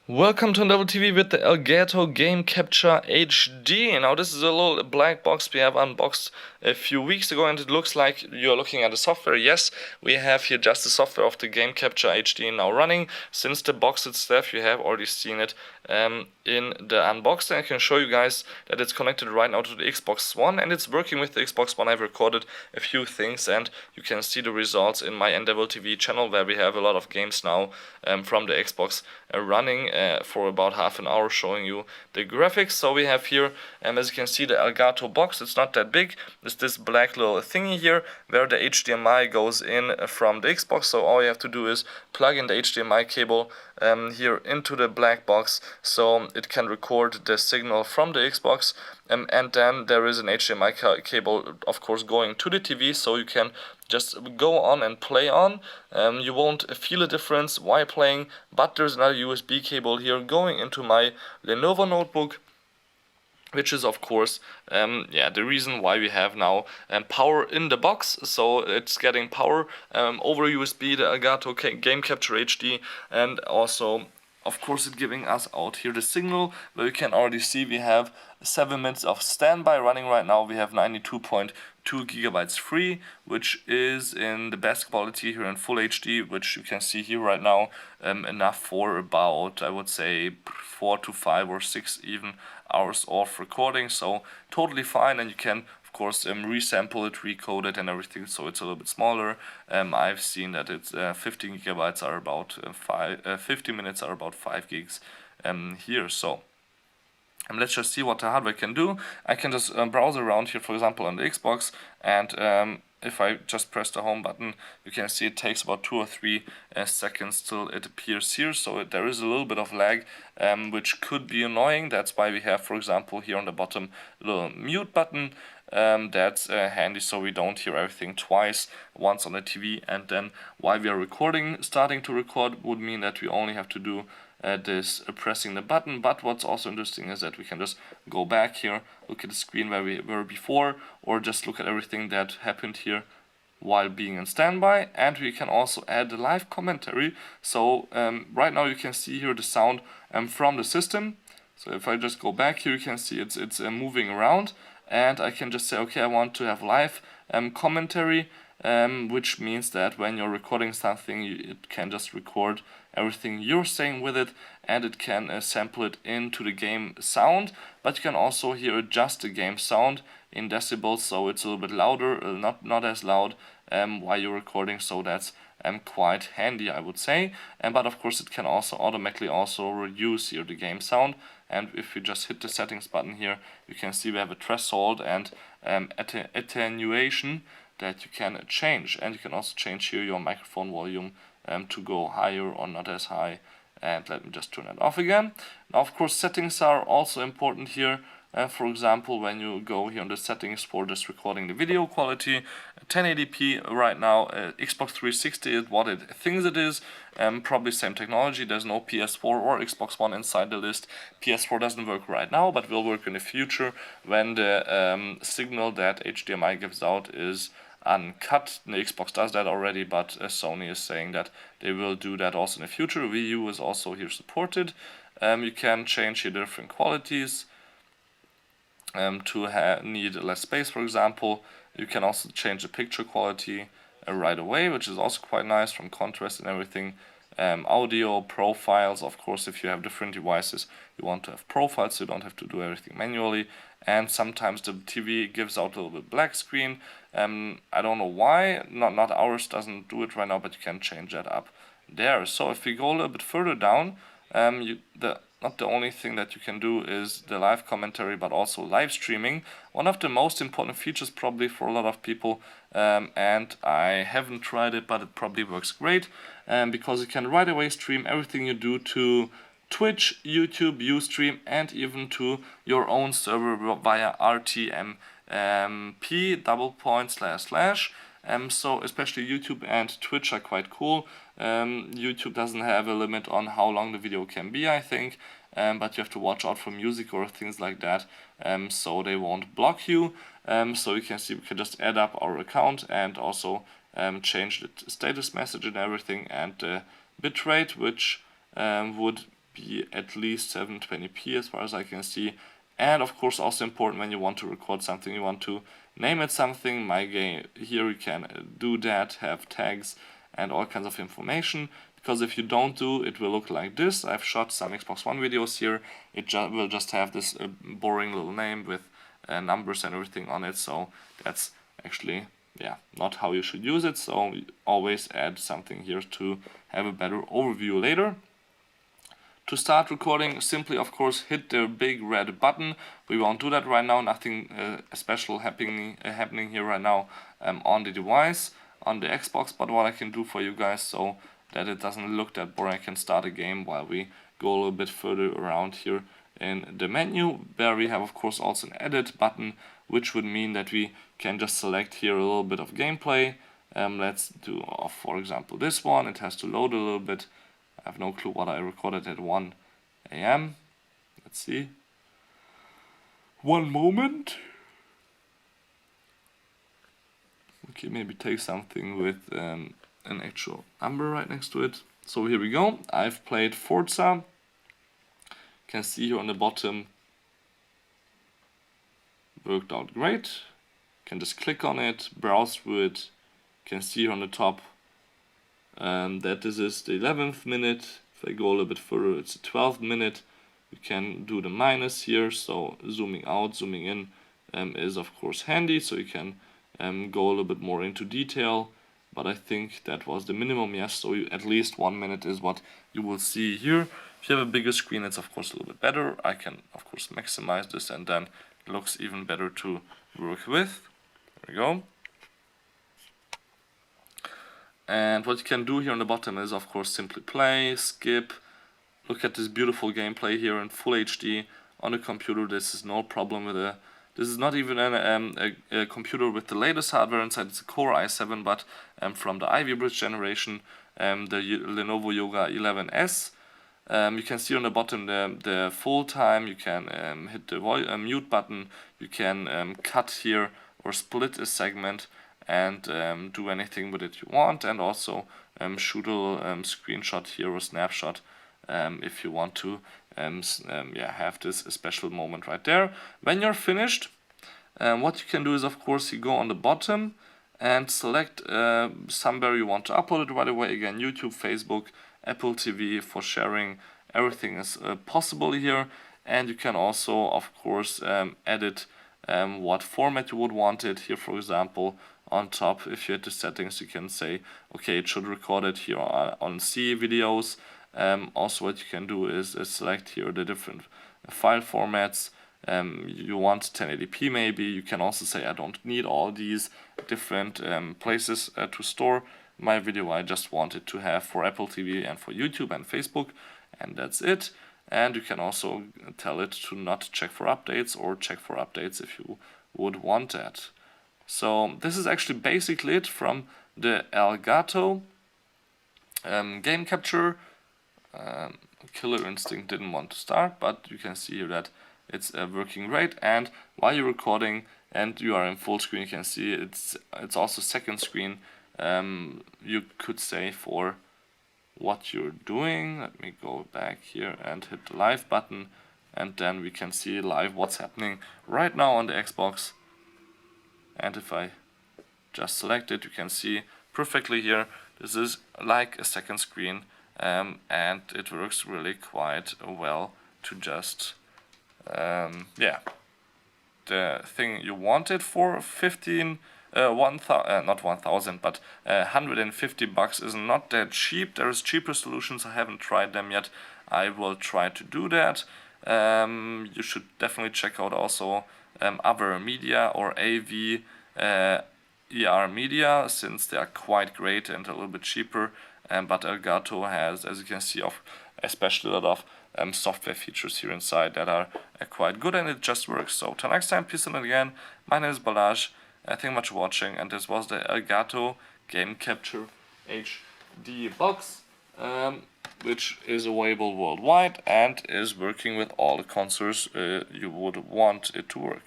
Welcome to Untitled TV with the Elgato Game Capture HD. Now this is a little black box we have unboxed a few weeks ago, and it looks like you're looking at the software. Yes, we have here just the software of the Game Capture HD now running. Since the box itself, you have already seen it in the unboxing. I can show you guys that it's connected right now to the Xbox One, and it's working with the Xbox One. I've recorded a few things, and you can see the results in my Untitled TV channel, where we have a lot of games now from the Xbox running for about half an hour, showing you the graphics. So we have here, as you can see, the Elgato box. It's not that big. It's this black little thingy here where the HDMI goes in from the Xbox. So all you have to do is plug in the HDMI cable here into the black box, so it can record the signal from the Xbox. And then there is an HDMI cable, of course, going to the TV, so you can just go on and play on. You won't feel a difference while playing, but there's another USB cable here going into my Lenovo notebook, which is of course the reason why we have now power in the box. So it's getting power over USB, the Elgato Game Capture HD, and also of course it's giving us out here the signal, where you can already see we have 7 minutes of standby running right now. We have 92.2 gigabytes free, which is in the best quality here in full HD, which you can see here right now, enough for about, I would say, 4 to 5 or 6 even hours of recording. So totally fine, and you can of course resample it, recode it and everything, so it's a little bit smaller. I've seen that it's 15 gigabytes are about 50 minutes are about 5 gigs here. So let's just see what the hardware can do. I can just browse around here, for example, on the Xbox, and if I just press the home button, you can see it takes about 2 or 3 seconds till it appears here. So there is a little bit of lag, which could be annoying. That's why we have, for example, here on the bottom, a little mute button. That's handy, so we don't hear everything twice, once on the TV, and then while we are starting to record would mean that we only have to do this pressing the button. But what's also interesting is that we can just go back here, look at the screen where we were before, or just look at everything that happened here while being in standby, and we can also add the live commentary. So right now you can see here the sound from the system. So if I just go back here, you can see it's moving around, and I can just say, okay, I want to have live commentary, which means that when you're recording something, it can just record everything you're saying with it, and it can sample it into the game sound. But you can also here adjust the game sound in decibels, so it's a little bit louder, not as loud while you're recording. So that's quite handy, I would say. But of course it can also automatically also reduce here the game sound. And if you just hit the settings button here, you can see we have a threshold and attenuation that you can change. And you can also change here your microphone volume to go higher or not as high. And let me just turn it off again. Now of course settings are also important here. For example, when you go here on the settings for just recording the video quality, 1080p right now, Xbox 360 is what it thinks it is, probably same technology. There's no PS4 or Xbox One inside the list. PS4 doesn't work right now, but will work in the future when the signal that HDMI gives out is uncut. The Xbox does that already, but Sony is saying that they will do that also in the future. Wii U is also here supported. You can change your different qualities to need less space, for example. You can also change the picture quality right away, which is also quite nice, from contrast and everything. Audio profiles, of course, if you have different devices, you want to have profiles, so you don't have to do everything manually. And sometimes the TV gives out a little bit black screen. I don't know why, not ours doesn't do it right now, but you can change that up there. So if we go a little bit further down, not the only thing that you can do is the live commentary, but also live streaming. One of the most important features probably for a lot of people, and I haven't tried it, but it probably works great, because you can right away stream everything you do to Twitch, YouTube, Ustream, and even to your own server via RTMP://. So especially YouTube and Twitch are quite cool. YouTube doesn't have a limit on how long the video can be, I think, but you have to watch out for music or things like that, so they won't block you. So you can see we can just add up our account and also change the status message and everything, and the bitrate, which would be at least 720p as far as I can see. And of course also important when you want to record something, you want to name it something. My game here you can do that, have tags and all kinds of information, because if you don't do, it will look like this. I've shot some Xbox One videos here. It will just have this boring little name with numbers and everything on it, so that's actually not how you should use it. So always add something here to have a better overview later. To start recording, simply of course hit the big red button. We won't do that right now, nothing special happening here right now on the device, on the Xbox, but what I can do for you guys so that it doesn't look that boring, I can start a game while we go a little bit further around here in the menu. There we have of course also an edit button, which would mean that we can just select here a little bit of gameplay. Let's do for example this one. It has to load a little bit. I have no clue what I recorded at 1 AM. Let's see. One moment. Okay, maybe take something with an actual number right next to it. So here we go. I've played Forza. You can see here on the bottom. Worked out great. You can just click on it, browse through it. You can see here on the top that this is the 11th minute. If I go a little bit further, it's the 12th minute. You can do the minus here, so zooming out, zooming in is of course handy, so you can go a little bit more into detail, but I think that was the minimum, yes, so at least 1 minute is what you will see here. If you have a bigger screen, it's of course a little bit better. I can of course maximize this and then it looks even better to work with. There we go. And what you can do here on the bottom is of course simply play, skip. Look at this beautiful gameplay here in full HD on the computer. This is no problem with it. This is not even a computer with the latest hardware inside. It's a Core i7, but from the Ivy Bridge generation, the Lenovo Yoga 11S. You can see on the bottom the full time. You can hit the mute button. You can cut here or split a segment and do anything with it you want, and also shoot a little screenshot here or snapshot if you want to have this special moment right there. When you're finished, what you can do is of course you go on the bottom and select somewhere you want to upload it right away. Again, YouTube, Facebook, Apple TV for sharing. Everything is possible here, and you can also of course edit what format you would want it. Here for example on top, if you hit the settings, you can say okay, it should record it here on C videos. Also what you can do is select here the different file formats. You want 1080p maybe. You can also say I don't need all these different places to store my video. I just want it to have for Apple TV and for YouTube and Facebook, and that's it. And you can also tell it to not check for updates or check for updates if you would want that. So this is actually basically it from the Elgato game capture. Killer Instinct didn't want to start, but you can see here that it's working great. And while you're recording and you are in full screen, you can see it's also second screen. You could say for what you're doing. Let me go back here and hit the live button, and then we can see live what's happening right now on the Xbox. And if I just select it, you can see perfectly here. This is like a second screen, and it works really quite well to just the thing you wanted for 150 bucks is not that cheap. There's cheaper solutions. I haven't tried them yet. I will try to do that. You should definitely check out also other media or AV ER media, since they are quite great and a little bit cheaper. But Elgato has, as you can see, especially a lot of software features here inside that are quite good, and it just works. So till next time, peace and again. My name is Balazs. Thank you much for watching, and this was the Elgato Game Capture HD box, which is available worldwide and is working with all the consoles you would want it to work.